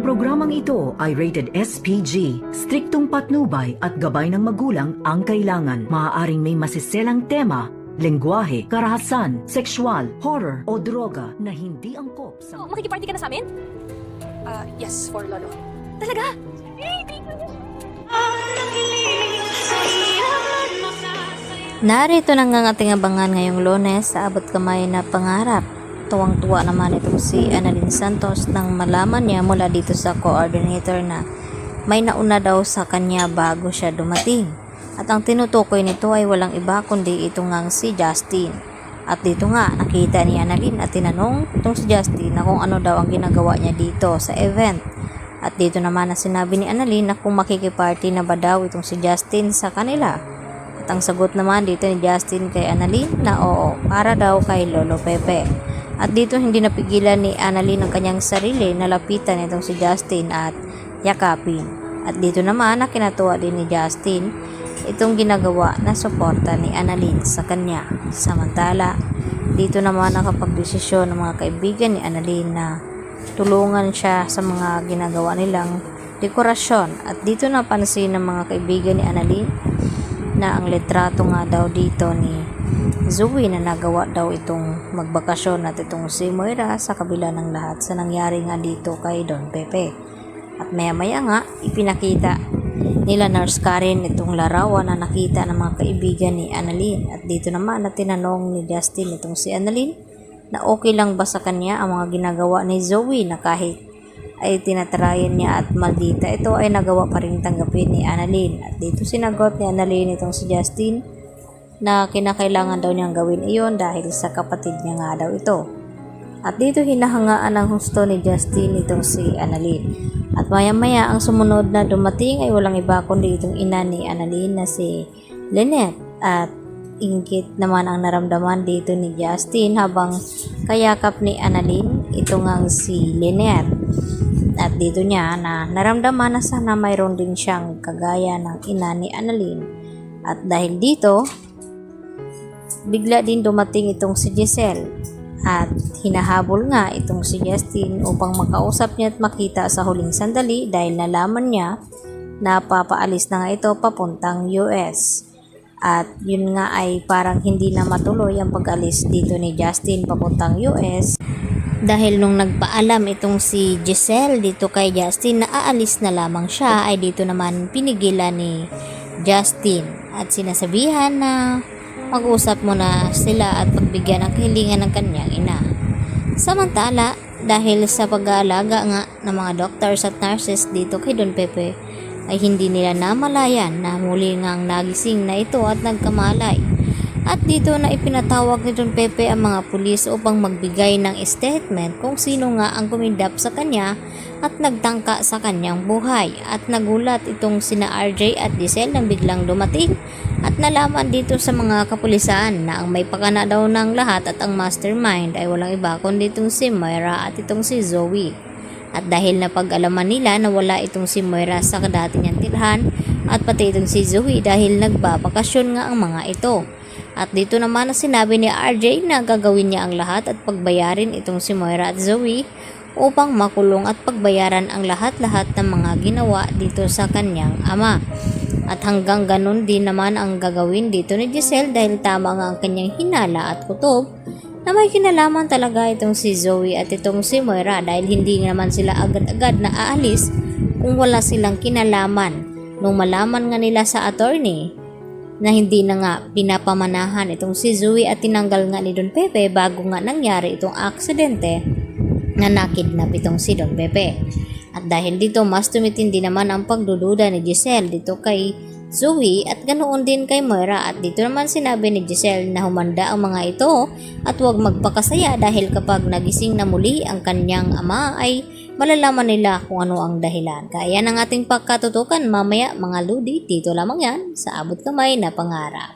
programang ito ay rated SPG. Striktong patnubay at gabay ng magulang ang kailangan. Maaaring may masiselang tema, lengguwahe, karahasan, sexual, horror o droga na hindi angkop sa... So, makikiparty ka na sa amin? Yes, for Lolo. Talaga? Narito na nga ating abangan ngayong Lunes sa abot kamay na pangarap. Tuwang-tuwa naman itong si Annalyn Santos nang malaman niya mula dito sa coordinator na may nauna daw sa kanya bago siya dumating. At ang tinutukoy nito ay walang iba kundi ito ngang si Justin. At dito nga nakita ni Annalyn at tinanong itong si Justin na kung ano daw ang ginagawa niya dito sa event. At dito naman na sinabi ni Annalyn na kung makikiparty na ba daw itong si Justin sa kanila. At ang sagot naman dito ni Justin kay Annalyn na oo, para daw kay Lolo Pepe. At dito hindi napigilan ni Annalyn ang kanyang sarili na lapitan itong si Justin at yakapin. At dito naman na kinatuwa din ni Justin itong ginagawa na suporta ni Annalyn sa kanya. Samantala, dito naman nakapagdesisyon ng mga kaibigan ni Annalyn na tulungan siya sa mga ginagawa nilang dekorasyon. At dito napansin ng mga kaibigan ni Annalyn na ang litrato nga daw dito ni Zoe na nagawa daw itong magbakasyon at itong si Moira sa kabila ng lahat sa nangyari nga dito kay Don Pepe. At maya-maya nga ipinakita nila Nurse Karen itong larawan na nakita ng mga kaibigan ni Annalyn. At dito naman na tinanong ni Justin itong si Annalyn na okay lang ba sa kanya ang mga ginagawa ni Zoe na kahit ay tinatrayan niya at maldita ito ay nagawa pa rin tanggapin ni Annalyn. At dito sinagot ni Annalyn itong si Justin na kinakailangan daw niyang gawin iyon dahil sa kapatid niya nga daw ito. At dito hinahangaan ang husto ni Justin itong si Annalyn. At maya-maya ang sumunod na dumating ay walang iba kundi itong ina ni Annalyn na si Lynette. At inggit naman ang naramdaman dito ni Justin habang kayakap ni Annalyn ito ngang si Lynette. At dito niya na naramdaman na sana mayroon din siyang kagaya ng ina ni Annalyn. At dahil dito, bigla din dumating itong si Giselle at hinahabol nga itong si Justin upang makausap niya at makita sa huling sandali dahil nalaman niya na papaalis na nga ito papuntang US. At yun nga ay parang hindi na matuloy ang pag-alis dito ni Justin papuntang US dahil nung nagpaalam itong si Giselle dito kay Justin na aalis na lamang siya ay dito naman pinigilan ni Justin at sinasabihan na mag-usap muna sila at pagbigyan ng kahilingan ng kanyang ina. Samantala, dahil sa pag-aalaga nga ng mga doctors at nurses dito kay Don Pepe, ay hindi nila namalayan na muli ngang nagising na ito at nagkamalay. At dito na ipinatawag ni Don Pepe ang mga pulis upang magbigay ng statement kung sino nga ang kumidap sa kanya at nagtangka sa kanyang buhay. At nagulat itong sina RJ at Giselle nang biglang dumating at nalaman dito sa mga kapulisan na ang may pakana daw ng lahat at ang mastermind ay walang iba kundi itong si Moira at itong si Zoe. At dahil napag-alaman nila na wala itong si Moira sa dati niyang tirhan at pati itong si Zoe dahil nagbabakasyon nga ang mga ito. At dito naman na sinabi ni RJ na gagawin niya ang lahat at pagbayarin itong si Moira at Zoe upang makulong at pagbayaran ang lahat-lahat ng mga ginawa dito sa kanyang ama. At hanggang ganun din naman ang gagawin dito ni Giselle dahil tama nga ang kanyang hinala at kutob na may kinalaman talaga itong si Zoe at itong si Moira dahil hindi naman sila agad-agad na aalis kung wala silang kinalaman. Nung malaman nga nila sa attorney na hindi na nga pinapamanahan itong si Zoe at tinanggal nga ni Don Pepe bago nga nangyari itong aksidente na nakidnap itong si Don Pepe. At dahil dito mas tumitindi naman ang pagdududa ni Giselle dito kay Zoe at ganoon din kay Moira. At dito naman sinabi ni Giselle na humanda ang mga ito at huwag magpakasaya dahil kapag nagising na muli ang kanyang ama ay malalaman nila kung ano ang dahilan. Kaya yan ang ating pagkatutukan mamaya mga ludi, dito lamang yan sa abot kamay na pangarap.